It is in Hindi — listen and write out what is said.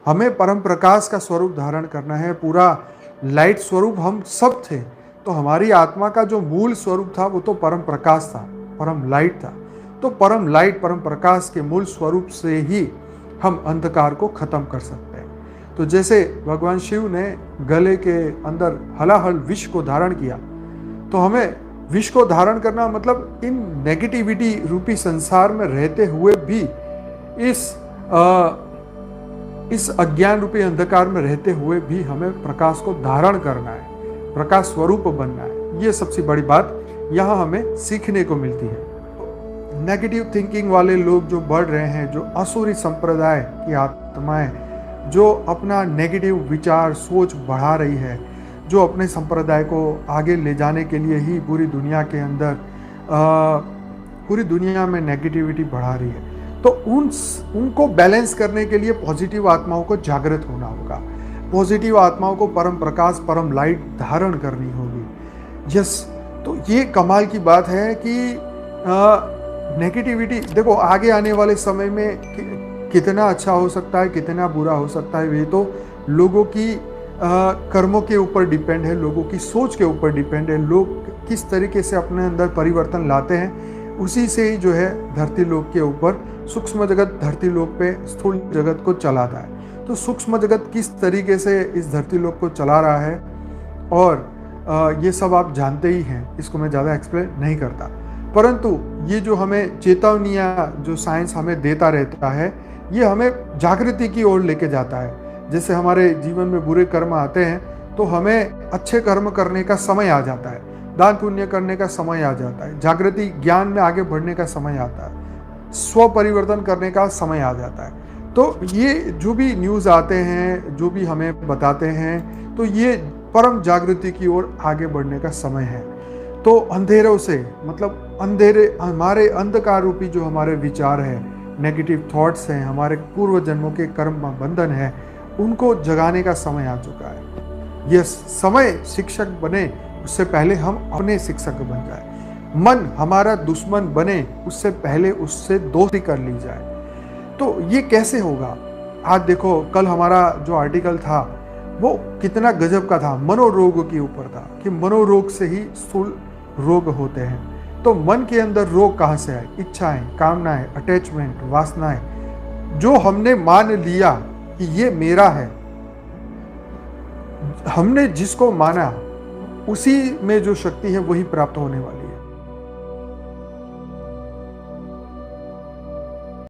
हमें परम प्रकाश का स्वरूप धारण करना है, पूरा लाइट स्वरूप हम सब थे। तो हमारी आत्मा का जो मूल स्वरूप था वो तो परम प्रकाश था, परम लाइट था। तो परम लाइट, परम प्रकाश के मूल स्वरूप से ही हम अंधकार को खत्म कर सकते हैं। तो जैसे भगवान शिव ने गले के अंदर हलाहल विष को धारण किया, तो हमें विष को धारण करना मतलब इन नेगेटिविटी रूपी संसार में रहते हुए भी इस अज्ञान रूपी अंधकार में रहते हुए भी हमें प्रकाश को धारण करना है, प्रकाश स्वरूप बनना है। ये सबसे बड़ी बात यहाँ हमें सीखने को मिलती है। नेगेटिव थिंकिंग वाले लोग जो बढ़ रहे हैं, जो असुरी संप्रदाय की आत्माएं जो अपना नेगेटिव विचार सोच बढ़ा रही है, जो अपने संप्रदाय को आगे ले जाने के लिए ही पूरी दुनिया के अंदर पूरी दुनिया में नेगेटिविटी बढ़ा रही है, तो उनको बैलेंस करने के लिए पॉजिटिव आत्माओं को जागृत होना होगा। पॉजिटिव आत्माओं को परम प्रकाश, परम लाइट धारण करनी होगी। यस, तो ये कमाल की बात है कि नेगेटिविटी देखो आगे आने वाले समय में कितना अच्छा हो सकता है, कितना बुरा हो सकता है, ये तो लोगों की कर्मों के ऊपर डिपेंड है, लोगों की सोच के ऊपर डिपेंड है। लोग किस तरीके से अपने अंदर परिवर्तन लाते हैं, उसी से ही जो है धरती लोक के ऊपर सूक्ष्म जगत धरती लोक पे स्थूल जगत को चलाता है। तो सूक्ष्म जगत किस तरीके से इस धरती लोक को चला रहा है, और ये सब आप जानते ही हैं, इसको मैं ज़्यादा एक्सप्लेन नहीं करता। परंतु ये जो हमें चेतावनियाँ जो साइंस हमें देता रहता है, ये हमें जागृति की ओर लेके जाता है। जैसे हमारे जीवन में बुरे कर्म आते हैं तो हमें अच्छे कर्म करने का समय आ जाता है, दान पुण्य करने का समय आ जाता है, जागृति ज्ञान में आगे बढ़ने का समय आता है, स्व परिवर्तन करने का समय आ जाता है। तो ये जो भी न्यूज़ आते हैं, जो भी हमें बताते हैं, तो ये परम जागृति की ओर आगे बढ़ने का समय है। तो अंधेरों से मतलब अंधेरे, हमारे अंधकार रूपी जो हमारे विचार हैं, नेगेटिव थॉट्स हैं, हमारे पूर्व जन्मों के कर्म बंधन है, उनको जगाने का समय आ चुका है। ये समय शिक्षक बने उससे पहले हम अपने शिक्षक बन जाए, मन हमारा दुश्मन बने उससे पहले उससे दोस्ती कर ली जाए। तो ये कैसे होगा? आज देखो, कल हमारा जो आर्टिकल था वो कितना गजब का था, मनोरोग के ऊपर था कि मनोरोग से ही स्थूल रोग होते हैं। तो मन के अंदर रोग कहाँ से आए? इच्छाएं, कामनाएं, अटैचमेंट, वासनाएं, जो हमने मान लिया कि ये मेरा है, हमने जिसको माना उसी में जो शक्ति है वही प्राप्त होने वाली।